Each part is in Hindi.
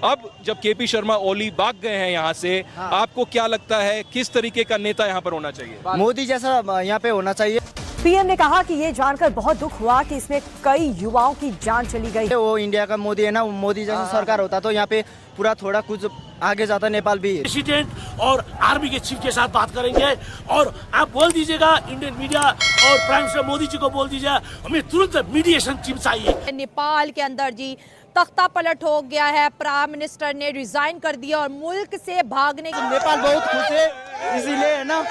अब जब केपी शर्मा ओली भाग गए हैं यहाँ से, आपको क्या लगता है किस तरीके का नेता यहाँ पर होना चाहिए? मोदी जैसा यहाँ पे होना चाहिए। पीएम ने कहा कि ये जानकर बहुत दुख हुआ कि इसमें कई युवाओं की जान चली गई। वो इंडिया का मोदी है ना, मोदी जैसा सरकार होता तो यहाँ पे पूरा थोड़ा कुछ आगे जाता नेपाल भी। प्रेसिडेंट और आर्मी के चीफ के साथ बात करेंगे और आप बोल दीजिएगा इंडियन मीडिया और प्राइम मिनिस्टर मोदी जी को बोल दीजिए हमें तुरंत मीडिएशन टीम चाहिए। नेपाल के अंदर जी तख्ता पलट हो गया है, प्राइम मिनिस्टर ने रिजाइन कर दिया और मुल्क से भागने की। नेपाल बहुत खुश है, इसीलिए है ना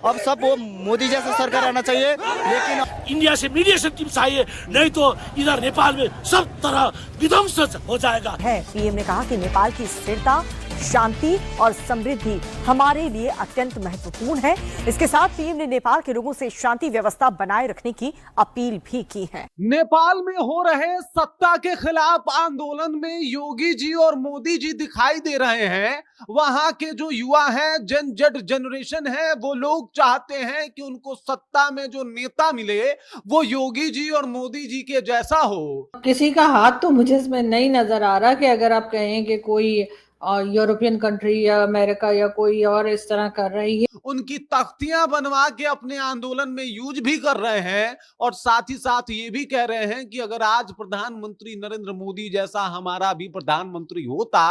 अब सब वो मोदी जैसा सरकार आना चाहिए। लेकिन इंडिया से मीडिएशन टीम चाहिए, नहीं तो इधर नेपाल में सब तरह विध्वंस हो जाएगा। पीएम ने कहा कि नेपाल की स्थिरता, शांति और समृद्धि हमारे लिए अत्यंत महत्वपूर्ण है। इसके साथ पीएम ने नेपाल के लोगों से शांति व्यवस्था बनाए रखने की अपील भी की है। नेपाल में हो रहे सत्ता के खिलाफ आंदोलन में योगी जी और मोदी जी दिखाई दे रहे हैं। वहां के जो युवा हैं, जेड जनरेशन है, वो लोग चाहते हैं कि उनको सत्ता में जो नेता मिले वो योगी जी और मोदी जी के जैसा हो। किसी का हाथ तो मुझे इसमें नहीं नजर आ रहा कि अगर आप कहें कि कोई यूरोपियन कंट्री या अमेरिका या कोई और इस तरह कर रही है। उनकी तख्तियां बनवा के अपने आंदोलन में यूज भी कर रहे हैं और साथ ही साथ ये भी कह रहे हैं कि अगर आज प्रधानमंत्री नरेंद्र मोदी जैसा हमारा भी प्रधानमंत्री होता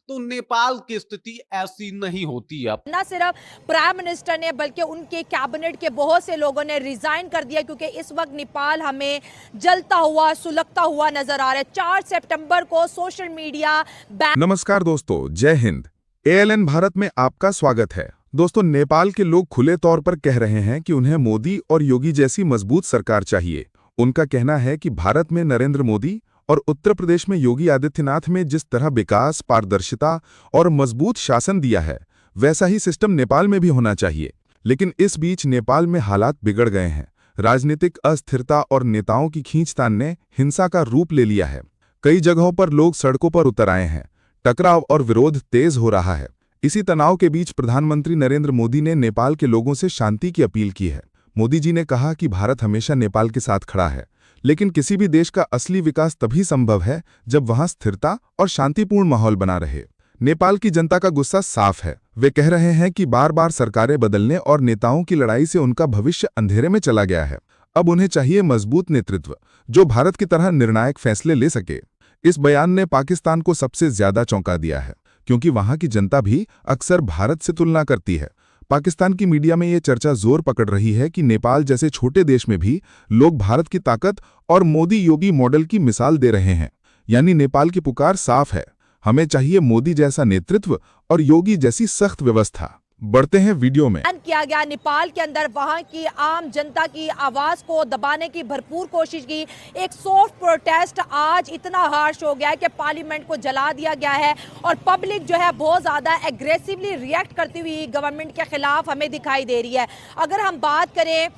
तो नेपाल की स्थिति ऐसी नहीं होती। अब न सिर्फ प्राइम मिनिस्टर ने बल्कि उनके कैबिनेट के बहुत से लोगों ने रिजाइन कर दिया क्योंकि इस वक्त नेपाल हमें जलता हुआ सुलगता हुआ नजर आ रहा है। 4 सितंबर को सोशल मीडिया बैन। नमस्कार दोस्तों, जय हिंद। ALN भारत में आपका स्वागत है। दोस्तों, नेपाल के लोग खुले तौर पर कह रहे हैं कि उन्हें मोदी और योगी जैसी मजबूत सरकार चाहिए। उनका कहना है कि भारत में नरेंद्र मोदी और उत्तर प्रदेश में योगी आदित्यनाथ में जिस तरह विकास, पारदर्शिता और मजबूत शासन दिया है, वैसा ही सिस्टम नेपाल में भी होना चाहिए। लेकिन इस बीच नेपाल में हालात बिगड़ गए हैं। राजनीतिक अस्थिरता और नेताओं की खींचतान ने हिंसा का रूप ले लिया है। कई जगहों पर लोग सड़कों पर उतर आए हैं। टकराव और विरोध तेज हो रहा है। इसी तनाव के बीच प्रधानमंत्री नरेंद्र मोदी ने नेपाल के लोगों से शांति की अपील की है। मोदी जी ने कहा कि भारत हमेशा नेपाल के साथ खड़ा है, लेकिन किसी भी देश का असली विकास तभी संभव है जब वहां स्थिरता और शांतिपूर्ण माहौल बना रहे। नेपाल की जनता का गुस्सा साफ है। वे कह रहे हैं कि बार बार सरकारें बदलने और नेताओं की लड़ाई से उनका भविष्य अंधेरे में चला गया है। अब उन्हें चाहिए मजबूत नेतृत्व जो भारत की तरह निर्णायक फैसले ले सके। इस बयान ने पाकिस्तान को सबसे ज्यादा चौंका दिया है, क्योंकि वहां की जनता भी अक्सर भारत से तुलना करती है। पाकिस्तान की मीडिया में ये चर्चा जोर पकड़ रही है कि नेपाल जैसे छोटे देश में भी लोग भारत की ताकत और मोदी योगी मॉडल की मिसाल दे रहे हैं। यानी नेपाल की पुकार साफ है, हमें चाहिए मोदी जैसा नेतृत्व और योगी जैसी सख्त व्यवस्था। बढ़ते हैं वीडियो में। किया गया नेपाल के अंदर वहां की आम जनता की आवाज को दबाने की भरपूर कोशिश की। एक सॉफ्ट प्रोटेस्ट आज इतना हार्श हो गया है कि पार्लियामेंट को जला दिया गया है और पब्लिक जो है बहुत ज्यादा एग्रेसिवली रिएक्ट करती हुई गवर्नमेंट के खिलाफ हमें दिखाई दे रही है। अगर हम बात करें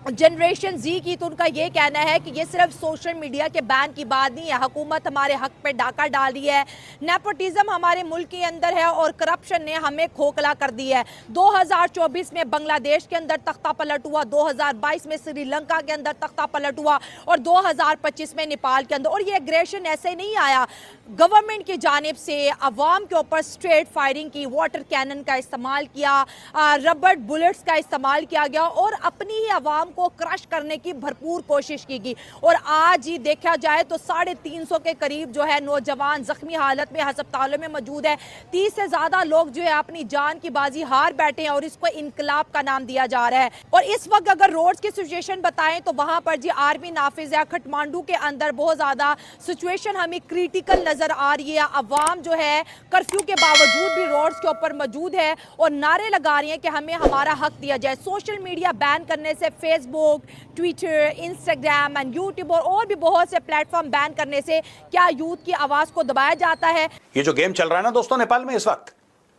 जनरेशन जी की तो उनका ये कहना है कि ये सिर्फ सोशल मीडिया के बैन की बात नहीं है, हुकूमत हमारे हक पे डाका डाल रही है, नेपोटिज्म हमारे मुल्क के अंदर है और करप्शन ने हमें खोखला कर दी है। 2024 में बांग्लादेश के अंदर तख्ता पलट हुआ, 2022 में श्रीलंका के अंदर तख्ता पलट हुआ और 2025 में नेपाल के अंदर। और ये एग्रेशन ऐसे नहीं आया, गवर्नमेंट की जानिब से अवाम के ऊपर स्ट्रेट फायरिंग की, वाटर कैनन का इस्तेमाल किया, रबर बुलेट्स का इस्तेमाल किया गया और अपनी ही अवाम को क्रश करने की भरपूर कोशिश की गई। और आज ही देखा जाए तो 350 के करीब जो है नौजवान जख्मी हालत में अस्पतालों में मौजूद है। 30 से ज्यादा लोग जो है अपनी जान की बाजी हार बैठे हैं और इसको इनकलाब का नाम दिया जा रहा है। और इस वक्त अगर रोड्स की सिचुएशन बताएं तो वहां पर जी आर्मी नाफिज है। काठमांडू के अंदर बहुत ज्यादा सिचुएशन हमें क्रिटिकल नजर आ रही है। अवाम जो है कर्फ्यू के बावजूद भी रोड्स के ऊपर मौजूद है और नारे लगा रही है कि हमें हमारा हक दिया जाए। सोशल मीडिया बैन करने से Facebook, Twitter, Instagram and YouTube और भी बहुत से प्लेटफॉर्म बैन करने से क्या यूथ की आवाज को दबाया जाता है? ये जो गेम चल रहा है ना दोस्तों नेपाल में इस वक्त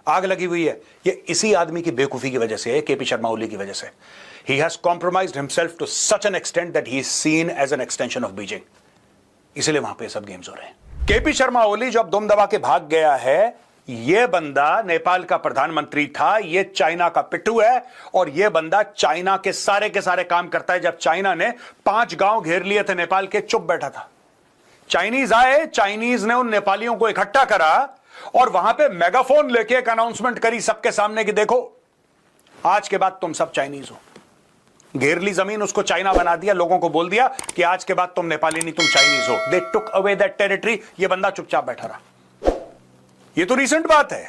आग लगी हुई है, ये इसी आदमी की बेवकूफी की वजह से है, केपी शर्मा ओली की वजह से। He has compromised himself to such an extent that he is seen as an extension of Beijing. इसलिए वहां पे सब गेम्स हो रहे हैं। केपी शर्मा ओली जब दुम दबा के भाग गया है, ये बंदा नेपाल का प्रधानमंत्री था, ये चाइना का पिट्ठू है और ये बंदा चाइना के सारे काम करता है। जब चाइना ने 5 गांव घेर लिए थे नेपाल के, चुप बैठा था। चाइनीज आए, चाइनीज ने उन नेपालियों को इकट्ठा करा और वहां पे मेगाफोन लेके एक अनाउंसमेंट करी सबके सामने कि देखो आज के बाद तुम सब चाइनीज हो। घेर ली जमीन, उसको चाइना बना दिया, लोगों को बोल दिया कि आज के बाद तुम नेपाली नहीं, तुम चाइनीज हो। दे टुक अवे दैट टेरिटरी। ये बंदा चुपचाप बैठा रहा। ये तो रिसेंट बात है,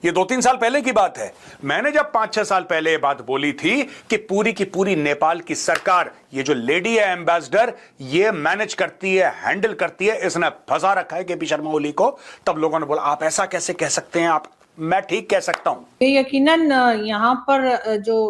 ये 2-3 साल पहले की बात है। मैंने जब 5-6 साल पहले ये बात बोली थी कि पूरी की पूरी नेपाल की सरकार, ये जो लेडी है एम्बेसडर, ये मैनेज करती है, हैंडल करती है, इसने फंसा रखा है केपी शर्मा ओली को, तब लोगों ने बोला आप ऐसा कैसे कह सकते हैं। आप, मैं ठीक कह सकता हूं। यकीनन यहाँ पर जो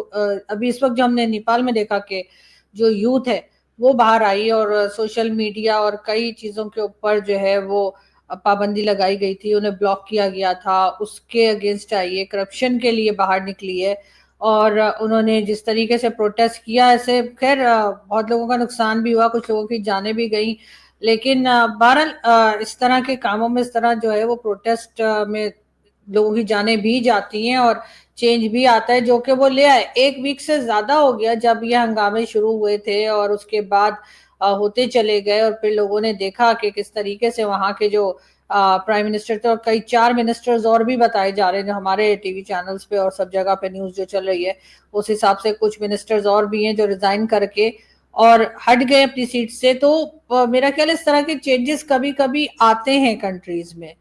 अभी इस वक्त जो हमने नेपाल में देखा कि जो यूथ है वो बाहर आई और सोशल मीडिया और कई चीजों के ऊपर जो है वो पाबंदी लगाई गई थी, उन्हें ब्लॉक किया गया था, उसके अगेंस्ट आई है, करप्शन के लिए बाहर निकली है और उन्होंने जिस तरीके से प्रोटेस्ट किया, ऐसे खैर बहुत लोगों का नुकसान भी हुआ, कुछ लोगों की जानें भी गई, लेकिन बहरहाल इस तरह के कामों में इस तरह जो है वो प्रोटेस्ट में लोगों की जानें भी जाती हैं और चेंज भी आता है, जो कि वो ले आए। 1 वीक से ज्यादा हो गया जब ये हंगामे शुरू हुए थे और उसके बाद होते चले गए और फिर लोगों ने देखा कि किस तरीके से वहां के जो प्राइम मिनिस्टर थे और कई 4 मिनिस्टर्स और भी बताए जा रहे हैं जो हमारे टीवी चैनल्स पे और सब जगह पे न्यूज जो चल रही है, उस हिसाब से कुछ मिनिस्टर्स और भी हैं जो रिजाइन करके और हट गए अपनी सीट से। तो मेरा ख्याल इस तरह के चेंजेस कभी कभी आते हैं कंट्रीज में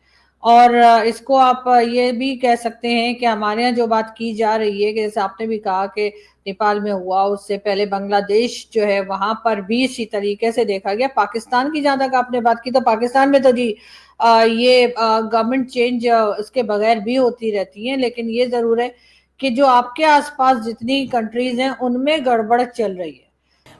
और इसको आप ये भी कह सकते हैं कि हमारे यहाँ जो बात की जा रही है कि जैसे आपने भी कहा कि नेपाल में हुआ, उससे पहले बांग्लादेश जो है वहां पर भी इसी तरीके से देखा गया। पाकिस्तान की जहां तक आपने बात की तो पाकिस्तान में तो जी ये गवर्नमेंट चेंज उसके बगैर भी होती रहती है, लेकिन ये जरूर है कि जो आपके आसपास जितनी कंट्रीज हैं उनमें गड़बड़ चल रही है।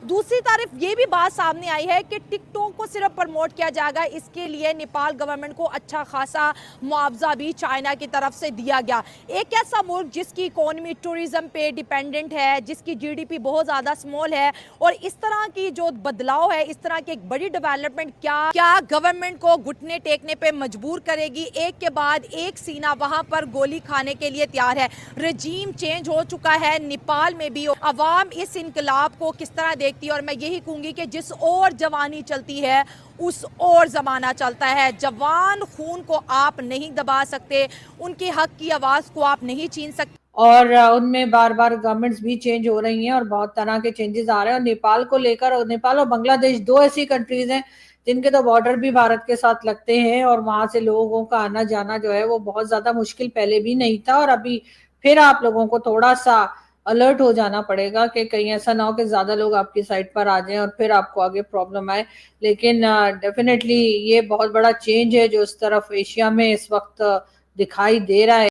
दूसरी तरफ ये भी बात सामने आई है कि टिकटॉक को सिर्फ प्रमोट किया जाएगा, इसके लिए नेपाल गवर्नमेंट को अच्छा खासा मुआवजा भी चाइना की तरफ से दिया गया। एक ऐसा मुल्क जिसकी इकोनॉमी टूरिज्म पे डिपेंडेंट है, जिसकी जीडीपी बहुत ज़्यादा स्मॉल है, और इस तरह की जो बदलाव है, इस तरह की एक बड़ी डेवलपमेंट क्या गवर्नमेंट को घुटने टेकने पे मजबूर करेगी। एक के बाद एक सीना वहाँ पर गोली खाने के लिए तैयार है। रजीम चेंज हो चुका है नेपाल में भी। अवाम इस इनकलाब को किस तरह देखती है, और मैं यही कहूंगी कि जिस और जवानी चलती है उस और जमाना चलता है। जवान खून को आप नहीं दबा सकते, उनके हक की आवाज को आप नहीं छीन सकते। और उनमें बार बार गवर्नमेंट्स भी चेंज हो रही हैं और बहुत तरह के चेंजेस आ रहे हैं। और नेपाल को लेकर, और नेपाल और बांग्लादेश 2 ऐसी कंट्रीज हैं जिनके तो बॉर्डर भी भारत के साथ लगते हैं और वहां से लोगों का आना जाना जो है वो बहुत ज्यादा मुश्किल पहले भी नहीं था, और अभी फिर आप लोगों को थोड़ा सा अलर्ट हो जाना पड़ेगा कि कहीं ऐसा ना हो कि ज्यादा लोग आपकी साइड पर आ जाएं और फिर आपको आगे प्रॉब्लम आए। लेकिन डेफिनेटली ये बहुत बड़ा चेंज है जो इस तरफ एशिया में इस वक्त दिखाई दे रहा है।